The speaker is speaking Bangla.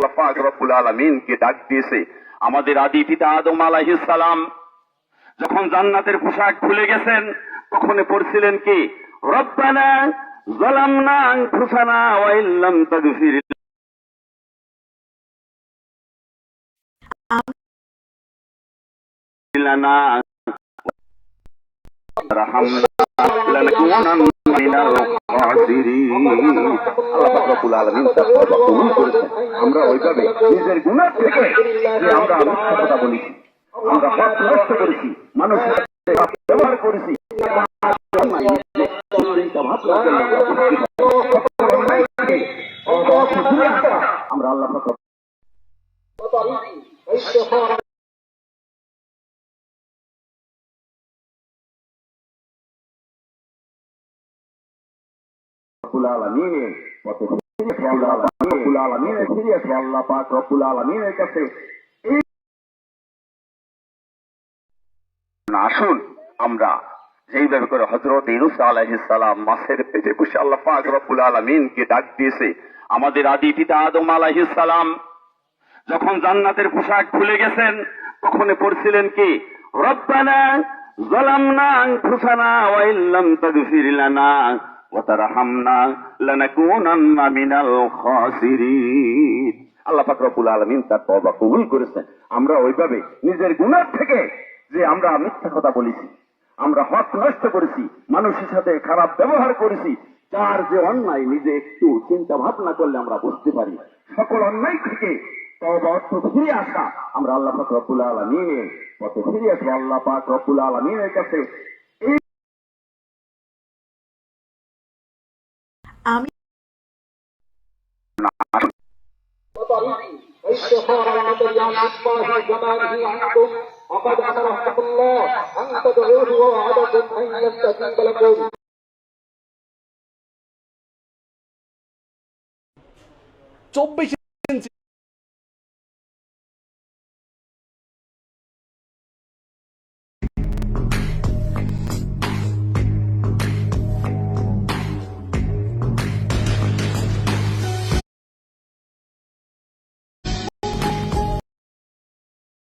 আল্লাহ পাক রব্বুল আলামিনকে ডাক দিয়েছে। আমাদের আদি পিতা আদম আলাইহিস সালাম যখন জান্নাতের পোশাক খুলে গেছেন তখন পড়ছিলেন কি, রব্বানা যালামনা আনফুসানা ওয়া ইল্লাম তাগফির লানা রাহমানা লানাকুনান্না মিনাল খাসিরিন। আল্লাহ পাক রব্বুল আলামিন তার তওবা কবুল করেছেন। আমরা ওইভাবে নিজের গুনাহ থেকে যে আমরা মিথ্যা কথা বলেছি, আমরা হক নষ্ট করেছি, মানুষের সাথে ব্যবহার করেছি, আমরা আল্লাহ পাক রব্বুল আলামিনের পথে রব্বুল আলামিনের ফিরে আসবো। আল্লাহ পাক রব্বুল আলামিনের কাছে আসুন আমরা যেইভাবে করে হযরত ইউনূস আলাইহিস সালাম মাছের পেটে বসে আল্লাহ পাক রব্বুল আলামিনকে ডাক দিয়েছে। আমাদের আদি পিতা আদম আলাইহিস সালাম যখন জান্নাতের পোশাক খুলে গেছেন তখন পড়ছিলেন কি, রব্বানা যালামনা আনফুসানা ওয়া ইল্লাম তাগফির লানা ওয়া তারহামনা লানাকুনান্না মিনাল খাসিরিন। আল্লাহ পাক রব্বুল আলামিন তার তওবা কবুল করেছেন। আমরা ওইভাবে নিজের গুনাহ থেকে যে আমরা মিথ্যা কথা বলেছি, আমরা হক নষ্ট করেছি, মানুষের সাথে খারাপ ব্যবহার করেছি, যার যে অন্যায় নিজে একটু চিন্তা ভাবনা করলে আমরা বুঝতে পারি। সকল অন্যায় থেকে তওবা অর্থ ফিরে আসা। আমরা আল্লাহ পাক রব্বুল আলামিনের পথে ফিরে আসবো। আল্লাহ পাক রব্বুল আলামিনের কাছে আমি وقد أمركم الله أن تدعوه ووعدكم أن يستجيب لكم 24